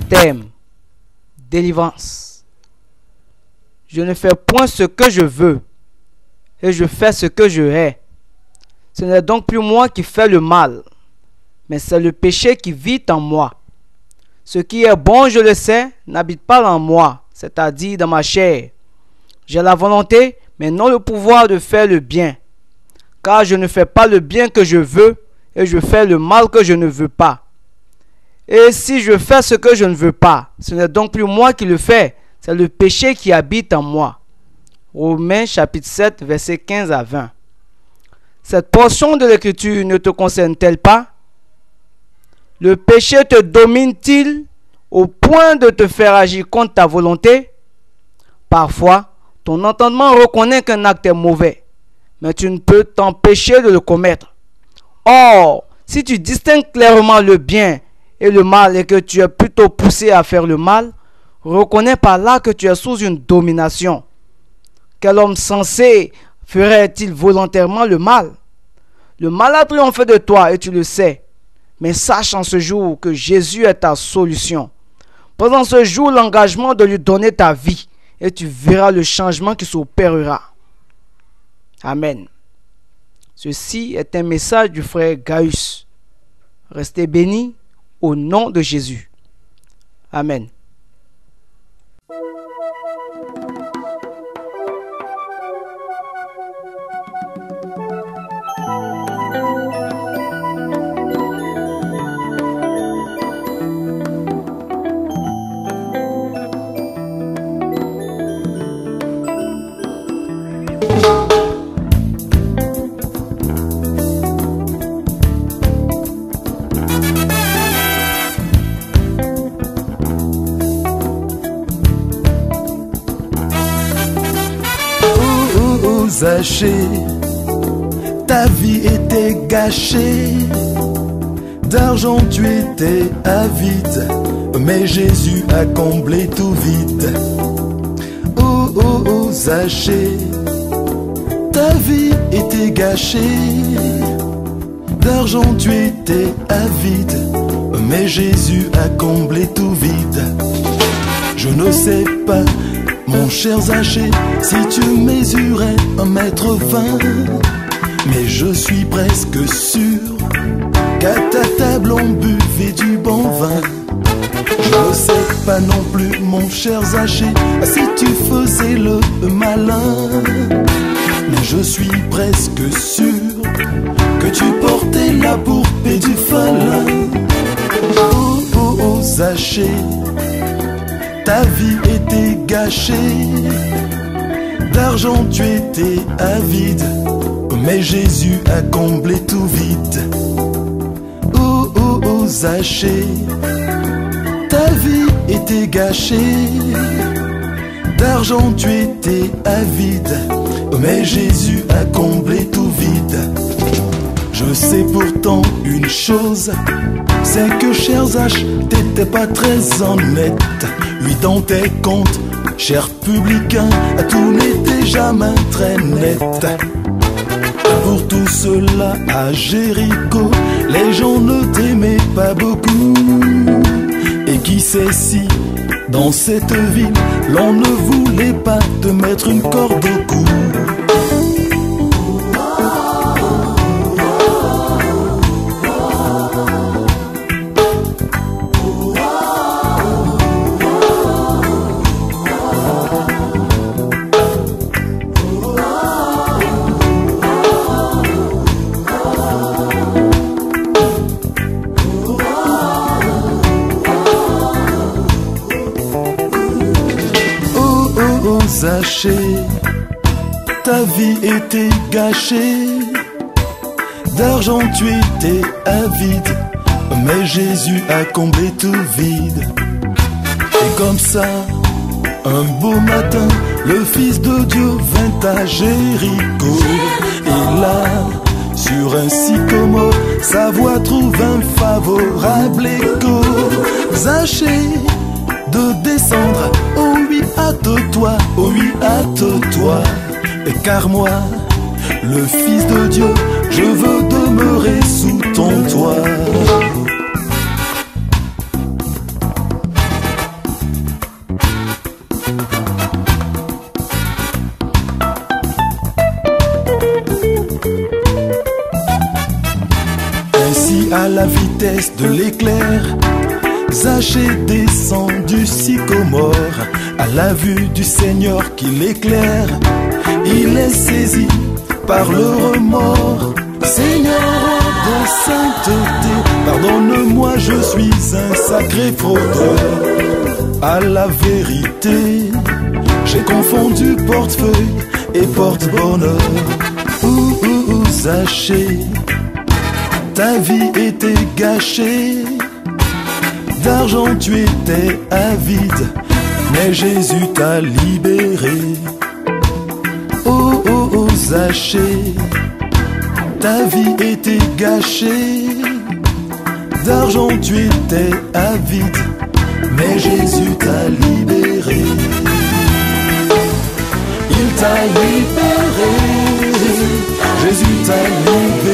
Thème: délivrance. Je ne fais point ce que je veux, et je fais ce que je hais. Ce n'est donc plus moi qui fais le mal, mais c'est le péché qui vit en moi. Ce qui est bon, je le sais, n'habite pas en moi, c'est-à-dire dans ma chair. J'ai la volonté, mais non le pouvoir de faire le bien. Car je ne fais pas le bien que je veux, et je fais le mal que je ne veux pas. Et si je fais ce que je ne veux pas, ce n'est donc plus moi qui le fais, c'est le péché qui habite en moi. Romains chapitre 7, versets 15 à 20. Cette portion de l'écriture ne te concerne-t-elle pas? Le péché te domine-t-il au point de te faire agir contre ta volonté? Parfois, ton entendement reconnaît qu'un acte est mauvais, mais tu ne peux t'empêcher de le commettre. Or, si tu distingues clairement le bien et le mal et que tu es plutôt poussé à faire le mal, reconnais par là que tu es sous une domination. Quel homme sensé ferait-il volontairement le mal? Le mal a triomphé de toi et tu le sais. Mais sache en ce jour que Jésus est ta solution. Prends en ce jour l'engagement de lui donner ta vie et tu verras le changement qui s'opérera. Amen. Ceci est un message du frère Gaius. Restez bénis au nom de Jésus. Amen. Zaché, ta vie était gâchée, d'argent tu étais avide, mais Jésus a comblé tout vide. Oh oh oh Zaché, ta vie était gâchée, d'argent tu étais avide, mais Jésus a comblé tout vide. Je ne sais pas, mon cher Zaché, si tu mesurais 1,20 m, mais je suis presque sûr qu'à ta table on buvait du bon vin. Je ne sais pas non plus, mon cher Zaché, si tu faisais le malin, mais je suis presque sûr que tu portais la pourpre et du falin. Oh oh oh Zaché, ta vie était gâchée, d'argent tu étais avide, mais Jésus a comblé tout vide. Oh oh oh Zaché, ta vie était gâchée, d'argent tu étais avide, mais Jésus a comblé tout vide. Je sais pourtant une chose, c'est que cher Zach, t'étais pas très honnête. Lui dans tes comptes, cher publicain, tout n'était jamais très net. Pour tout cela à Jéricho, les gens ne t'aimaient pas beaucoup. Et qui sait si, dans cette ville, l'on ne voulait pas te mettre une corde au cou. Zaché, ta vie était gâchée, d'argent tu étais avide, mais Jésus a comblé tout vide. Et comme ça, un beau matin, le Fils de Dieu vint à Jéricho. Et là, sur un sycomore, sa voix trouve un favorable écho. Zachée de descendre, oh oui, hâte-toi, oh oui, hâte-toi. Car moi, le Fils de Dieu, je veux demeurer sous ton toit. Ainsi à la vitesse de l'éclair, Zachée descend du sycomore. À la vue du Seigneur qui l'éclaire, il est saisi par le remords. Seigneur, roi de sainteté, pardonne-moi, je suis un sacré fraudeur. À la vérité, j'ai confondu portefeuille et porte-bonheur. Zachée, ta vie était gâchée, d'argent tu étais avide, mais Jésus t'a libéré. Oh, Zachée, ta vie était gâchée, d'argent tu étais avide, mais Jésus t'a libéré. Il t'a libéré, Jésus t'a libéré.